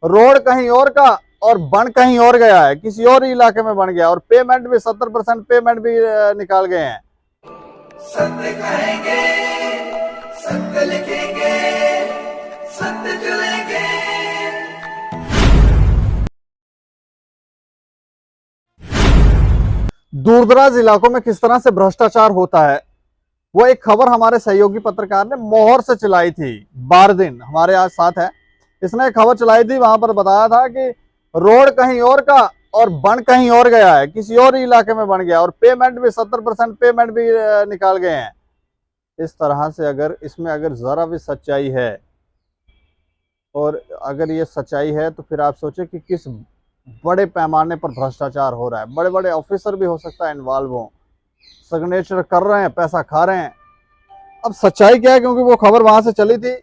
Road कहीं और का और बन कहीं और गया है, किसी और इलाके में बन गया, और पेमेंट भी 70% पेमेंट भी निकाल गए हैं। सत्य कहेंगे, सत्य लिखेंगे, सत्य चलेंगे। दूरदराज इलाकों में किस तरह से भ्रष्टाचार होता है, वो एक खबर हमारे सहयोगी पत्रकार ने मोहर से चलाई थी। बारदीन हमारे आज साथ है, इसने एक खबर चलाई थी, वहां पर बताया था कि रोड कहीं और का और बन कहीं और गया है, किसी और इलाके में बन गया, और पेमेंट भी 70% पेमेंट भी निकाल गए हैं। इस तरह से अगर इसमें अगर जरा भी सच्चाई है, और अगर ये सच्चाई है, तो फिर आप सोचें कि किस बड़े पैमाने पर भ्रष्टाचार हो रहा है। बड़े बड़े ऑफिसर भी हो सकता है इन्वॉल्व हो, सिग्नेचर कर रहे हैं, पैसा खा रहे हैं। अब सच्चाई क्या है, क्योंकि वो खबर वहां से चली थी,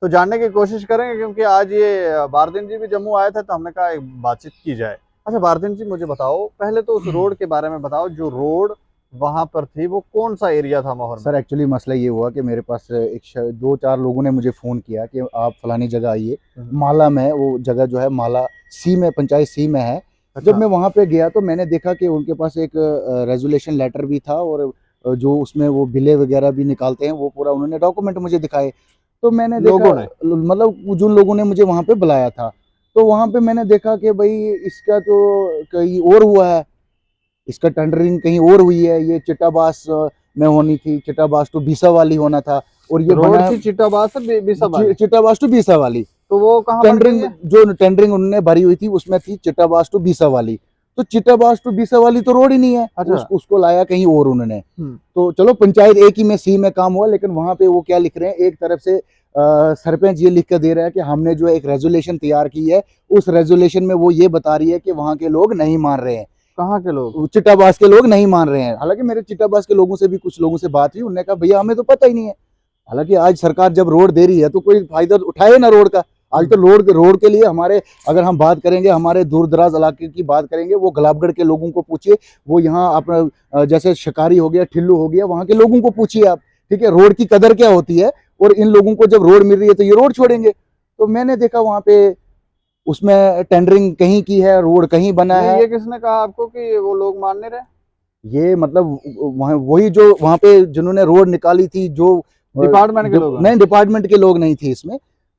तो जानने की कोशिश करेंगे। क्योंकि आज ये बारदीन जी भी जम्मू आए थे, तो हमने कहा एक बातचीत की जाए। अच्छा बारदीन जी, मुझे बताओ, पहले तो उस रोड के बारे में बताओ, जो रोड वहां पर थी वो कौन सा एरिया था मोहर में? सर एक्चुअली मसला ये हुआ कि मेरे पास दो चार लोगों ने मुझे फ़ोन किया कि आप फलानी जगह आइए, माला में, वो जगह जो है माला सी में, पंचायत सी में है। अच्छा। जब मैं वहाँ पे गया तो मैंने देखा कि उनके पास एक रेजोल्यूशन लेटर भी था, और जो उसमें वो बिले वगैरह भी निकालते हैं, वो पूरा उन्होंने डॉक्यूमेंट मुझे दिखाए। तो मैंने देखा, मतलब जिन लोगों ने मुझे वहाँ पे बुलाया था, तो वहाँ पे मैंने देखा कि भाई इसका तो कहीं और हुआ है, इसका टेंडरिंग कहीं और हुई है। ये चिट्टाबास में होनी थी, चिट्टाबास टू बीसा वाली होना था, और ये रोड बना थी चिट्टाबास से बीसा वाली। चिट्टाबास टू बीसा वाली। तो वो कहाँ टेंडरिंग, जो टेंडरिंग उन्होंने भरी हुई थी उसमें थी चिट्टाबास टू बीसा वाली। तो चिट्टाबास टू बीसा वाली तो रोड ही नहीं है। अच्छा। उसको लाया कहीं और उन्होंने। तो चलो पंचायत एक ही में सी में काम हुआ, लेकिन वहां पे वो क्या लिख रहे हैं, एक तरफ से सरपंच ये लिख कर दे रहा है कि हमने जो एक रेजोल्यूशन तैयार की है, उस रेजोल्यूशन में वो ये बता रही है कि वहां के लोग नहीं मान रहे हैं। कहाँ के लोग? चिट्टाबास के लोग नहीं मान रहे हैं। हालांकि मेरे चिट्टाबास के लोगों से भी, कुछ लोगों से बात हुई, उन्होंने कहा भैया हमें तो पता ही नहीं है। हालांकि आज सरकार जब रोड दे रही है तो कोई फायदा उठाए ना रोड का। आज तो रोड के लिए हमारे, अगर हम बात करेंगे हमारे दूर दराज इलाके की बात करेंगे, वो गुलाबगढ़ के लोगों को पूछिए, वो यहाँ अपना जैसे शिकारी हो गया, ठिल्लू हो गया, वहाँ के लोगों को पूछिए आप, ठीक है, रोड की कदर क्या होती है। और इन लोगों को जब रोड मिल रही है तो ये रोड छोड़ेंगे। तो मैंने देखा वहाँ पे उसमें टेंडरिंग कहीं की है, रोड कहीं बना है। ये किसने कहा आपको कि वो लोग मान नहीं रहे? ये मतलब वही जो वहाँ पे जिन्होंने रोड निकाली थी, जो डिपार्टमेंट के लोग? नहीं, डिपार्टमेंट के लोग नहीं थे इसमें।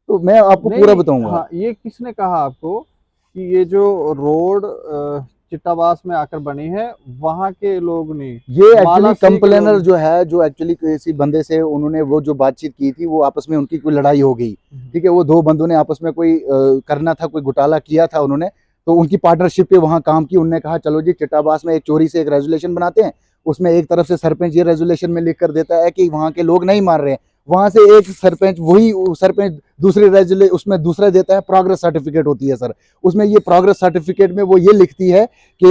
तो मैं आपको पूरा बताऊंगा। हाँ, ये किसने कहा आपको कि ये जो रोड चिट्टाबास में आकर बनी है वहां के लोग नहीं? ये एक्चुअली कंप्लेनर जो है, जो एक्चुअली किसी बंदे से उन्होंने वो जो बातचीत की थी, वो आपस में उनकी कोई लड़ाई हो गई, ठीक है। वो दो बंदों ने आपस में कोई करना था, कोई घोटाला किया था उन्होंने, तो उनकी पार्टनरशिप पे वहाँ काम की। उन्होंने कहा चलो जी चिट्टाबास में एक चोरी से एक रेजोल्यूशन बनाते हैं। उसमें एक तरफ से सरपंच ये रेजोल्यूशन में लिख कर देता है कि वहाँ के लोग नहीं मान रहे हैं, वहां से एक सरपंच, वही सरपंच दूसरी रेजोल्यूशन उसमें दूसरा देता है, प्रोग्रेस सर्टिफिकेट होती है सर। उसमें ये प्रोग्रेस सर्टिफिकेट में वो ये लिखती है कि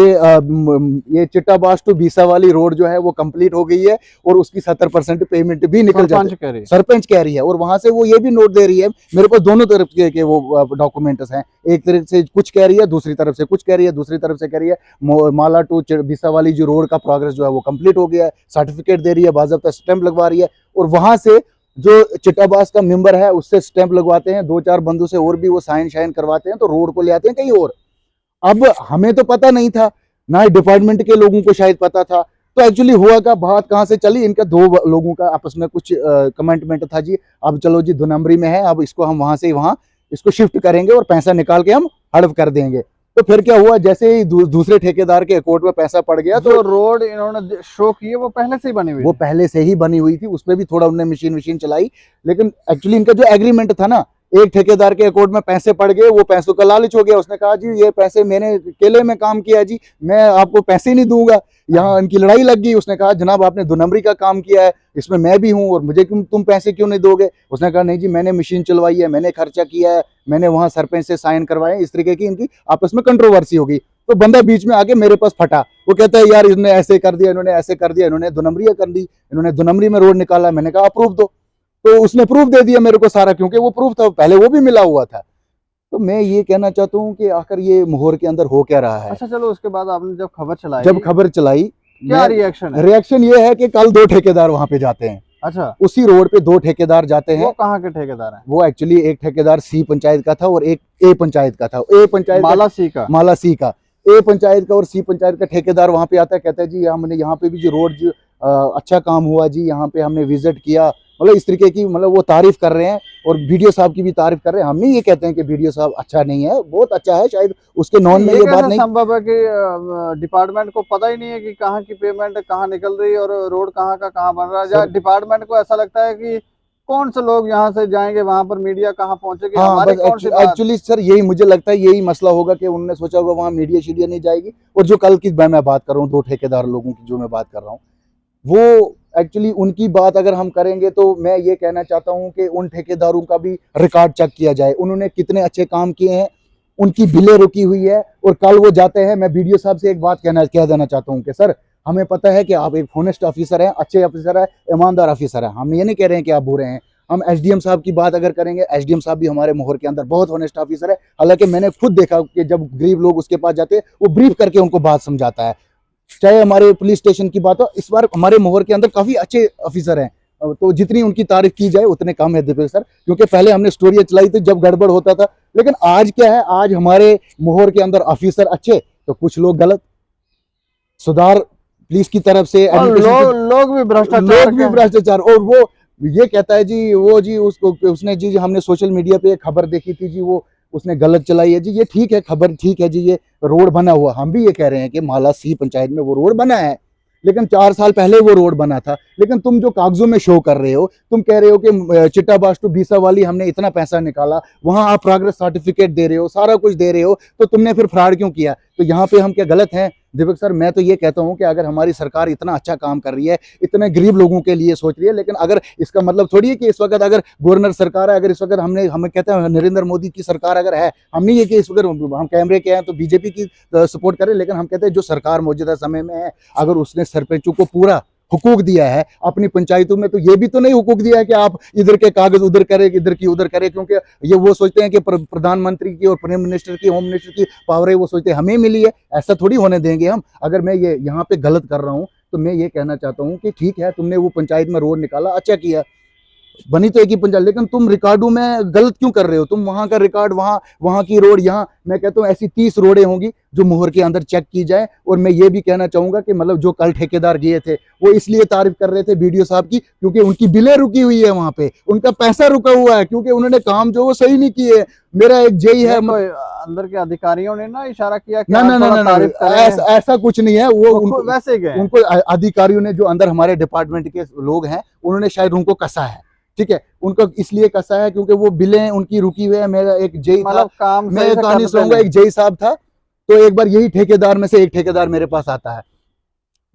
ये चिट्टाबास टू बीसा वाली रोड जो है वो कंप्लीट हो गई है, और उसकी 70% पेमेंट भी निकल जाती है, सरपंच कह रही है। और वहां से वो ये भी नोट दे रही है, मेरे पास दोनों तरफ के वो डॉक्यूमेंट्स हैं। एक तरफ से कुछ कह रही है, दूसरी तरफ से कुछ कह रही है, दूसरी तरफ से कह रही है माला टू बीसा वाली जो रोड का प्रोग्रेस जो है वो कंप्लीट हो गया है, सर्टिफिकेट दे रही है, बाज़ाब्ता स्टैंप लगवा रही है। और वहां से जो चिट्टाबास का मेंबर है उससे स्टैंप लगवाते हैं, दो चार बंदों से और भी वो साइन शाइन करवाते हैं, तो रोड को ले आते हैं कहीं और। अब हमें तो पता नहीं था, ना ही डिपार्टमेंट के लोगों को शायद पता था। तो एक्चुअली हुआ का बात कहाँ से चली, इनका दो लोगों का आपस में कुछ कमेंटमेंट था जी, अब चलो जी 2 नंबरी में है, अब इसको हम वहां से वहां इसको शिफ्ट करेंगे और पैसा निकाल के हम हड़प कर देंगे। तो फिर क्या हुआ, जैसे ही दूसरे ठेकेदार के अकाउंट में पैसा पड़ गया, तो रोड इन्होंने शो की है वो पहले से ही बनी हुई, वो पहले से ही बनी हुई थी, उसमें भी थोड़ा उन्होंने मशीन चलाई। लेकिन एक्चुअली इनका जो एग्रीमेंट था ना, एक ठेकेदार के अकाउंट में पैसे पड़ गए, वो पैसों का लालच हो गया। उसने कहा जी ये पैसे मैंने अकेले में काम किया जी, मैं आपको पैसे नहीं दूंगा। यहाँ इनकी लड़ाई लग गई। उसने कहा जनाब आपने 2 नंबरी का काम किया है, इसमें मैं भी हूँ, और मुझे तुम पैसे क्यों नहीं दोगे? उसने कहा नहीं जी मैंने मशीन चलवाई है, मैंने खर्चा किया है, मैंने वहाँ सरपंच से साइन करवाए। इस तरीके की इनकी आपस में कंट्रोवर्सी हो गई। तो बंदा बीच में आके मेरे पास फटा, वो कहता है यार इन्होंने ऐसे कर दिया, इन्होंने ऐसे कर दिया, इन्होंने 2 नंबरी कर दी, इन्होंने 2 नंबरी में रोड निकाला। मैंने कहा प्रूफ दो, तो उसने प्रूफ दे दिया मेरे को सारा, क्योंकि वो प्रूफ था पहले, वो भी मिला हुआ था। तो मैं ये कहना चाहता हूँ कि आखिर ये मोहर के अंदर हो क्या रहा है। अच्छा चलो, उसके बाद आपने जब खबर चलाई क्या रिएक्शन है? रिएक्शन ये है कि कल 2 ठेकेदार वहां पे जाते हैं, अच्छा, उसी रोड पे 2 ठेकेदार जाते वो हैं। कहाँ के ठेकेदार हैं? वो एक्चुअली एक ठेकेदार सी पंचायत का था और एक ए पंचायत का था। ए पंचायत माला सी का। माला सी का, ए पंचायत का और सी पंचायत का ठेकेदार वहां पे आता है, कहता है जी हमने यहाँ पे भी जो रोड जो अच्छा काम हुआ जी, यहाँ पे हमने विजिट किया, मतलब इस तरीके की, मतलब वो तारीफ कर रहे हैं और वीडियो साहब की भी तारीफ कर रहे हैं। हम नहीं ये कहते हैं कि वीडियो साहब अच्छा नहीं है, बहुत अच्छा है, शायद उसके नॉन में ये बात कैसे नहीं। संभव है कि डिपार्टमेंट को पता ही नहीं है कि कहाँ की पेमेंट कहाँ निकल रही है और रोड कहाँ का कहाँ बन रहा है? या डिपार्टमेंट को ऐसा लगता है कि कौन से लोग यहाँ से जाएंगे वहां पर, मीडिया कहाँ पहुंचेगी, हाँ, हमारी बस कौन सी बात? एक्चुअली सर यही मुझे लगता है, यही मसला होगा कि उन्होंने सोचा होगा वहाँ मीडिया शीडिया नहीं जाएगी। और जो कल की मैं बात कर रहा हूँ, 2 ठेकेदार लोगों की जो मैं बात कर रहा हूँ, वो एक्चुअली उनकी बात अगर हम करेंगे तो मैं ये कहना चाहता हूँ कि उन ठेकेदारों का भी रिकॉर्ड चेक किया जाए, उन्होंने कितने अच्छे काम किए हैं, उनकी बिलें रुकी हुई है। और कल वो जाते हैं, मैं वीडियो साहब से एक बात कह देना चाहता हूँ कि सर हमें पता है कि आप एक होनेस्ट ऑफिसर हैं, अच्छे ऑफिसर हैं, ईमानदार ऑफिसर हैं, हम ये नहीं कह रहे हैं कि आप बुरे हैं। हम एसडीएम साहब की बात अगर करेंगे, एसडीएम साहब भी हमारे मोहर के अंदर बहुत होनेस्ट ऑफिसर है। हालांकि मैंने खुद देखा कि जब गरीब लोग उसके पास जाते हैं, वो ब्रीफ करके उनको बात समझाता है। चाहे हमारे पुलिस स्टेशन की बात हो, इस बार हमारे मोहर के अंदर काफी अच्छे ऑफिसर हैं, तो जितनी उनकी तारीफ की जाए उतने कम है दीपक सर, क्योंकि पहले हमने स्टोरियां चलाई थी जब गड़बड़ होता था, लेकिन आज क्या है, आज हमारे मोहर के अंदर ऑफिसर अच्छे तो कुछ लोग गलत। सुधार पुलिस की तरफ से, और लोग भी भ्रष्टाचार। और वो ये कहता है जी, वो जी उसने जी हमने सोशल मीडिया पे एक खबर देखी थी जी, वो उसने गलत चलाई है जी। ये ठीक है, खबर ठीक है जी, ये रोड बना हुआ, हम भी ये कह रहे हैं कि माला सी पंचायत में वो रोड बना है, लेकिन 4 साल पहले वो रोड बना था। लेकिन तुम जो कागजों में शो कर रहे हो, तुम कह रहे हो कि चिट्टाबास टू बीसा वाली हमने इतना पैसा निकाला, वहां आप प्रोग्रेस सर्टिफिकेट दे रहे हो, सारा कुछ दे रहे हो, तो तुमने फिर फ्रॉड क्यों किया? तो यहाँ पे हम क्या गलत हैं? दीपक सर मैं तो ये कहता हूँ कि अगर हमारी सरकार इतना अच्छा काम कर रही है, इतने गरीब लोगों के लिए सोच रही है, लेकिन अगर इसका मतलब थोड़ी है कि इस वक्त अगर गवर्नर सरकार है, अगर इस वक्त हमें कहते हैं नरेंद्र मोदी की सरकार अगर है, हम नहीं है कि इस वक्त हम कैमरे के हैं तो बीजेपी की सपोर्ट करें, लेकिन हम कहते हैं जो सरकार मौजूदा समय में है, अगर उसने सरपंचों को पूरा हुकूक दिया है अपनी पंचायतों में, तो ये भी तो नहीं हुकूक दिया है कि आप इधर के कागज उधर करें, इधर की उधर करें, क्योंकि ये वो सोचते हैं कि प्रधानमंत्री की और प्राइम मिनिस्टर की, होम मिनिस्टर की पावर है, वो सोचते हैं हमें मिली है, ऐसा थोड़ी होने देंगे हम। अगर मैं ये यहाँ पे गलत कर रहा हूँ तो मैं ये कहना चाहता हूँ कि ठीक है, तुमने वो पंचायत में रोड निकाला, अच्छा किया, बनी तो एक ही पंचायत, लेकिन तुम रिकॉर्डों में गलत क्यों कर रहे हो? तुम वहां का रिकॉर्ड, वहां की रोड, यहाँ मैं कहता हूँ ऐसी 30 रोडें होंगी जो मोहर के अंदर चेक की जाए। और मैं ये भी कहना चाहूंगा कि मतलब जो कल ठेकेदार गए थे, वो इसलिए तारीफ कर रहे थे वीडियो साहब की, क्योंकि उनकी बिलें रुकी हुई है, वहां पे उनका पैसा रुका हुआ है, क्योंकि उन्होंने काम जो वो सही नहीं किए। मेरा एक जेई है, अंदर के अधिकारियों ने ना इशारा किया कि ना, ऐसा कुछ नहीं है, वो वैसे गए, उनको अधिकारियों ने, जो अंदर हमारे डिपार्टमेंट के लोग हैं, उन्होंने शायद उनको कसा है, ठीक है, उनको इसलिए कसा है क्योंकि वो बिलें उनकी रुकी हुई है। मेरा एक जेई था, काम मैं कहानी सुनाऊंगा, एक जेई साहब था, तो एक बार यही ठेकेदार में से एक ठेकेदार मेरे पास आता है,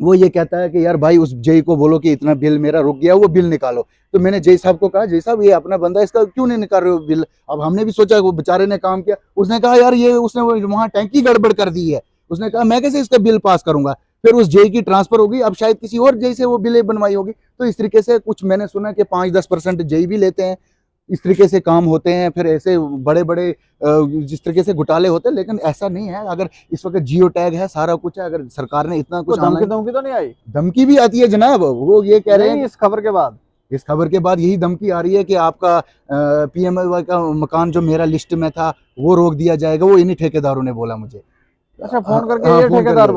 वो ये कहता है कि यार भाई उस जेई को बोलो कि इतना बिल मेरा रुक गया, वो बिल निकालो। तो मैंने जेई साहब को कहा, जेई साहब ये अपना बंदा, इसका क्यों नहीं निकाल रहे हो बिल? अब हमने भी सोचा वो बेचारे ने काम किया, उसने कहा यार ये उसने वहां टैंकी गड़बड़ कर दी है, उसने कहा मैं कैसे इसका बिल पास करूंगा? फिर उस जेई की ट्रांसफर होगी, अब शायद किसी और जेई से वो बिलें बनवाई होगी। तो इस तरीके से कुछ मैंने सुना कि 5-10% जेई भी लेते हैं, इस तरीके से काम होते हैं। फिर ऐसे बड़े बड़े जिस तरीके से घोटाले होते हैं, लेकिन ऐसा नहीं है। अगर इस वक्त जियो टैग है, सारा कुछ है, अगर सरकार ने इतना कुछ, धमकी तो नहीं आई? धमकी भी आती है जनाब, वो ये कह रहे हैं इस खबर के बाद यही धमकी आ रही है कि आपका पीएमएवाई का मकान जो मेरा लिस्ट में था वो रोक दिया जाएगा। वो इन्हीं ठेकेदारों ने बोला मुझे। अच्छा, फोन करके ये ठेकेदार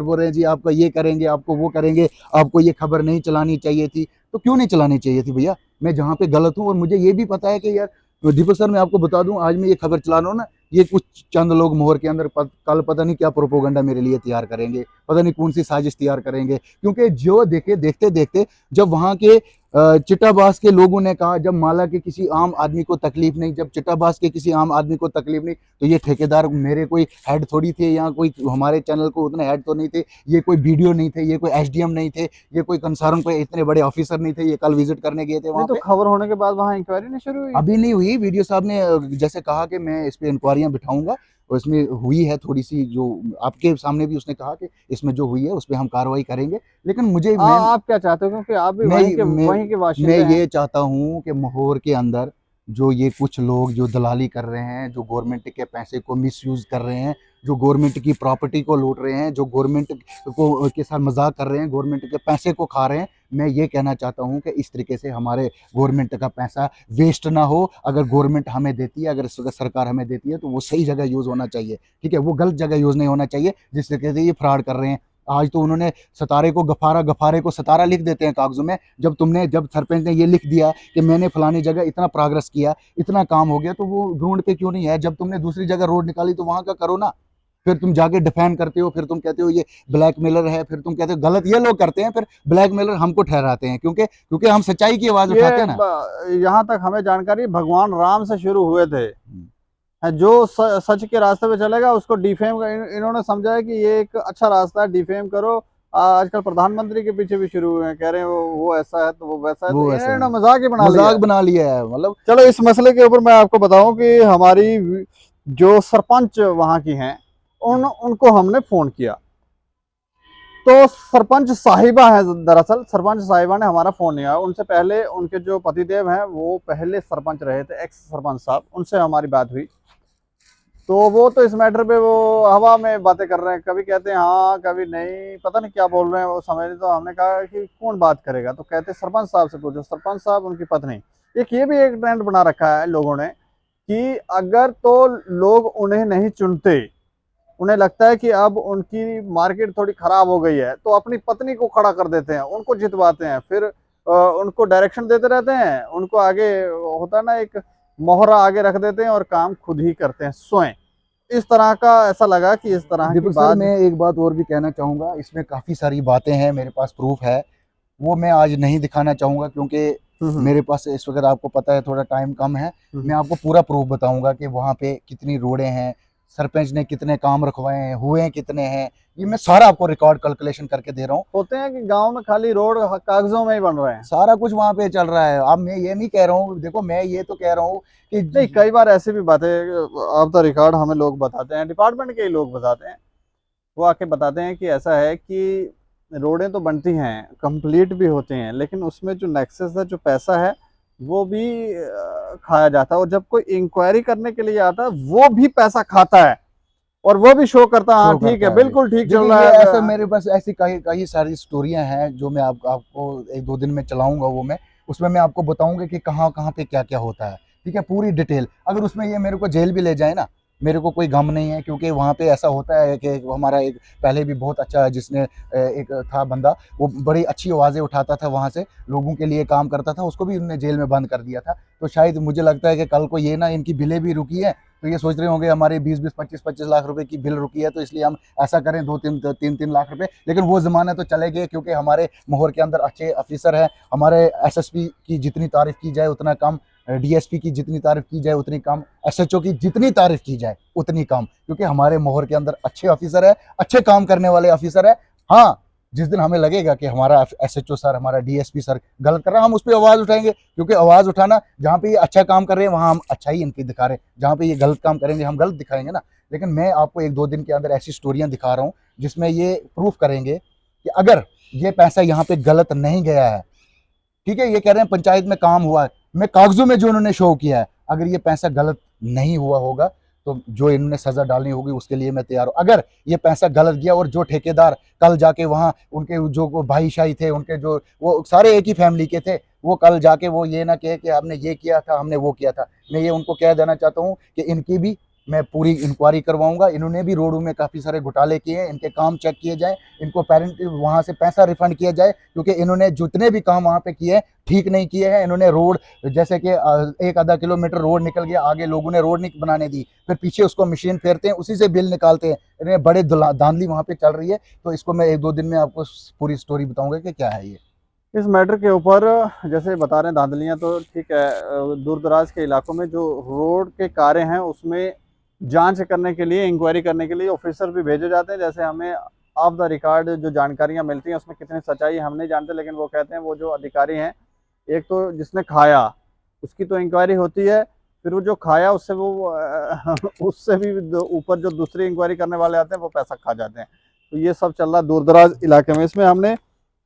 बोल रहे हैं जी आपका ये करेंगे, आपको वो करेंगे, आपको ये खबर नहीं चलानी चाहिए थी। तो क्यों नहीं चलानी चाहिए थी भैया? मैं जहाँ पे गलत हूँ, और मुझे ये भी पता है कि यार दीपक सर, मैं आपको बता दूं, आज मैं ये खबर चला रहा हूँ ना, ये कुछ चंद लोग मोहर के अंदर कल पता नहीं क्या प्रोपोगंडा मेरे लिए तैयार करेंगे, पता नहीं कौन सी साजिश तैयार करेंगे। क्योंकि जो देखते देखते जब वहाँ के चिट्टाबास के लोगों ने कहा, जब माला के किसी आम आदमी को तकलीफ नहीं, जब चिट्टाबास के किसी आम आदमी को तकलीफ नहीं, तो ये ठेकेदार मेरे कोई हेड थोड़ी थे, या कोई हमारे चैनल को उतने हेड तो नहीं थे, ये कोई वीडियो नहीं थे, ये कोई एसडीएम नहीं थे, ये कोई कंसर्न कोई इतने बड़े ऑफिसर नहीं थे। ये कल विजिट करने गए थे वहाँ पे। तो खबर होने के बाद वहाँ इंक्वायरी नहीं शुरू हुई? अभी नहीं हुई। वीडियो साहब ने जैसे कहा कि मैं इस पे इंक्वायरियां बिठाऊंगा, और इसमें हुई है थोड़ी सी, जो आपके सामने भी उसने कहा कि इसमें जो हुई है उस पर हम कार्रवाई करेंगे। लेकिन मुझे आप क्या चाहते हो, क्योंकि आप भी वहीं के बाशिंदे हैं। मैं ये चाहता हूँ कि मोहर के अंदर जो ये कुछ लोग जो दलाली कर रहे हैं, जो गवर्नमेंट के पैसे को मिसयूज कर रहे हैं, जो गवर्नमेंट की प्रॉपर्टी को लूट रहे हैं, जो गवर्नमेंट को के साथ मजाक कर रहे हैं, गवर्नमेंट के पैसे को खा रहे हैं। मैं ये कहना चाहता हूँ कि इस तरीके से हमारे गवर्नमेंट का पैसा वेस्ट ना हो। अगर गवर्नमेंट हमें देती है, अगर सरकार हमें देती है, तो वो सही जगह यूज़ होना चाहिए, ठीक है। वो गलत जगह यूज़ नहीं होना चाहिए जिस तरीके से ये फ्रॉड कर रहे हैं। आज तो उन्होंने सतारे को गफारा, गफारे को सतारा लिख देते हैं कागजों में। जब सरपंच ने ये लिख दिया कि मैंने फलानी जगह इतना प्रोग्रेस किया, इतना काम हो गया, तो वो ग्राउंड पे क्यों नहीं है? जब तुमने दूसरी जगह रोड निकाली तो वहां का करो ना। फिर तुम जाके डिफेंड करते हो, फिर तुम कहते हो ये ब्लैकमेलर है, फिर तुम कहते हो गलत ये लोग करते हैं, फिर ब्लैकमेलर हमको ठहराते हैं, क्योंकि हम सच्चाई की आवाज उठाते हैं ना। यहाँ तक हमें जानकारी भगवान राम से शुरू हुए थे। जो सच के रास्ते पे चलेगा उसको डिफेम इन्होंने समझा है कि ये एक अच्छा रास्ता है, डिफेम करो। आजकल प्रधानमंत्री के पीछे भी शुरू हुए हैं, कह रहे हैं वो ऐसा है तो वो वैसा है, तो इन्होंने मजाक ही बना लिया है। मतलब चलो इस मसले के ऊपर मैं आपको बताऊं कि हमारी जो सरपंच वहां की हैं, उनको हमने फोन किया, तो सरपंच साहिबा है, दरअसल सरपंच साहिबा ने हमारा फोन नहीं आया। उनसे पहले उनके जो पतिदेव हैं वो पहले सरपंच रहे थे, एक्स सरपंच साहब, उनसे हमारी बात हुई। तो वो तो इस मैटर पे वो हवा में बातें कर रहे हैं, कभी कहते हैं हाँ, कभी नहीं, पता नहीं क्या बोल रहे हैं वो समझ नहीं। तो हमने कहा कि कौन बात करेगा, तो कहते सरपंच साहब से पूछो, सरपंच साहब उनकी पत्नी। ये भी एक ट्रेंड बना रखा है लोगों ने कि अगर तो लोग उन्हें नहीं चुनते, उन्हें लगता है कि अब उनकी मार्केट थोड़ी खराब हो गई है, तो अपनी पत्नी को खड़ा कर देते हैं, उनको जितवाते हैं, फिर उनको डायरेक्शन देते रहते हैं, उनको आगे होता है ना एक मोहरा आगे रख देते हैं और काम खुद ही करते हैं स्वयं। इस तरह का ऐसा लगा कि इस तरह की बात। मैं एक बात और भी कहना चाहूँगा, इसमें काफ़ी सारी बातें हैं, मेरे पास प्रूफ है, वो मैं आज नहीं दिखाना चाहूँगा क्योंकि मेरे पास इस वक्त आपको पता है थोड़ा टाइम कम है। मैं आपको पूरा प्रूफ बताऊंगा कि वहाँ पे कितनी रोडें हैं, सरपंच ने कितने काम रखवाए हैं, हुए कितने हैं, ये मैं सारा आपको रिकॉर्ड कैलकुलेशन करके दे रहा हूँ। होते हैं कि गांव में खाली रोड कागजों में ही बन रहे हैं, सारा कुछ वहाँ पे चल रहा है। अब मैं ये नहीं कह रहा हूँ, देखो मैं ये तो कह रहा हूँ कि नहीं, कई बार ऐसी भी बातें ऑफ द रिकॉर्ड हमें लोग बताते हैं, डिपार्टमेंट के ही लोग बताते हैं, वो आके बताते हैं कि ऐसा है कि रोडें तो बनती हैं, कंप्लीट भी होती हैं, लेकिन उसमें जो नेक्सस है, जो पैसा है, वो भी खाया जाता है। और जब कोई इंक्वायरी करने के लिए आता है वो भी पैसा खाता है और वो भी शो करता है, हाँ ठीक है, बिल्कुल ठीक चल रहा है। ऐसे मेरे पास ऐसी कई सारी स्टोरियां हैं जो मैं आपको एक दो दिन में चलाऊंगा, वो मैं उसमें मैं आपको बताऊंगा कि कहाँ कहाँ पे क्या क्या होता है, ठीक है, पूरी डिटेल। अगर उसमें ये मेरे को जेल भी ले जाए ना, मेरे को कोई गम नहीं है, क्योंकि वहाँ पे ऐसा होता है कि हमारा एक पहले भी बहुत अच्छा जिसने एक था बंदा, वो बड़ी अच्छी आवाज़ें उठाता था, वहाँ से लोगों के लिए काम करता था, उसको भी उन्होंने जेल में बंद कर दिया था। तो शायद मुझे लगता है कि कल को ये ना इनकी बिलें भी रुकी है, तो ये सोच रहे होंगे हमारे 20-20, 25-25 लाख रुपए की बिल रुकी है, तो इसलिए हम ऐसा करें 2-3 लाख रुपए। लेकिन वो ज़माना तो चले गए, क्योंकि हमारे मोहर के अंदर अच्छे ऑफिसर हैं। हमारे एसएसपी की जितनी तारीफ़ की जाए उतना कम, डीएसपी की जितनी तारीफ़ की जाए उतनी कम, एसएचओ की जितनी तारीफ़ की जाए उतनी कम, क्योंकि हमारे मोहर के अंदर अच्छे ऑफिसर है, अच्छे काम करने वाले ऑफिसर है। हाँ, जिस दिन हमें लगेगा कि हमारा एसएचओ सर, हमारा डीएसपी सर गलत कर रहा है, हम उस पर आवाज़ उठाएंगे, क्योंकि आवाज़ उठाना, जहाँ पे ये अच्छा काम कर रहे हैं वहाँ हम अच्छा ही इनकी दिखा रहे हैं, जहाँ पे ये गलत काम करेंगे हम गलत दिखाएंगे ना। लेकिन मैं आपको 1-2 दिन के अंदर ऐसी स्टोरियाँ दिखा रहा हूँ जिसमें ये प्रूफ करेंगे कि अगर ये पैसा यहाँ पे गलत नहीं गया है, ठीक है, ये कह रहे हैं पंचायत में काम हुआ है, मैं कागजों में जो उन्होंने शो किया है, अगर ये पैसा गलत नहीं हुआ होगा तो जो इन्होंने सजा डालनी होगी उसके लिए मैं तैयार हूँ। अगर ये पैसा गलत गया और जो ठेकेदार कल जाके वहाँ उनके जो भाईशाही थे, उनके जो वो सारे एक ही फैमिली के थे, वो कल जाके वो ये ना कहे कि हमने ये किया था, हमने वो किया था, मैं ये उनको कह देना चाहता हूँ कि इनकी भी मैं पूरी इंक्वायरी करवाऊंगा। इन्होंने भी रोडों में काफ़ी सारे घोटाले किए हैं, इनके काम चेक किए जाए, इनको पेरेंट वहाँ से पैसा रिफंड किया जाए, क्योंकि इन्होंने जितने भी काम वहाँ पे किए हैं ठीक नहीं किए हैं। इन्होंने रोड जैसे कि 1-आधा किलोमीटर रोड निकल गया, आगे लोगों ने रोड नहीं बनाने दी, फिर पीछे उसको मशीन फेरते हैं, उसी से बिल निकालते हैं। इन्हें बड़े धांधली वहाँ पे चल रही है, तो इसको मैं 1-2 दिन में आपको पूरी स्टोरी बताऊंगा कि क्या है ये। इस मैटर के ऊपर जैसे बता रहे हैं धांधलियाँ, तो ठीक है, दूर दराज के इलाकों में जो रोड के कार्य हैं उसमें जांच करने के लिए, इंक्वायरी करने के लिए ऑफिसर भी भेजे जाते हैं। जैसे हमें ऑफ द रिकॉर्ड जो जानकारियां मिलती हैं उसमें कितनी सच्चाई हम नहीं जानते, लेकिन वो कहते हैं वो जो अधिकारी हैं, एक तो जिसने खाया उसकी तो इंक्वायरी होती है, फिर वो जो खाया उससे उससे भी ऊपर जो दूसरी इंक्वायरी करने वाले आते हैं वो पैसा खा जाते हैं। तो ये सब चल रहा है दूर दराज इलाके में। इसमें हमने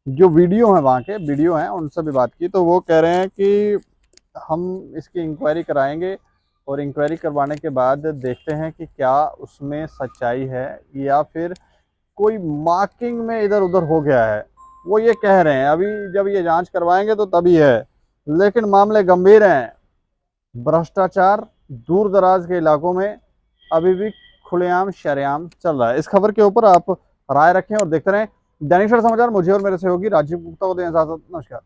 जो वीडियो हैं, वहाँ के वीडियो हैं, उनसे भी बात की, तो वो कह रहे हैं कि हम इसकी इंक्वायरी कराएंगे और इंक्वायरी करवाने के बाद देखते हैं कि क्या उसमें सच्चाई है या फिर कोई मार्किंग में इधर उधर हो गया है। वो ये कह रहे हैं, अभी जब ये जांच करवाएंगे तो तभी है, लेकिन मामले गंभीर हैं। भ्रष्टाचार दूर दराज के इलाकों में अभी भी खुलेआम शरेआम चल रहा है। इस खबर के ऊपर आप राय रखें और देखते रहें दैनिक सवेरा समाचार। मुझे और मेरे सहयोगी राजीव गुप्ता को दें इजाजत। नमस्कार।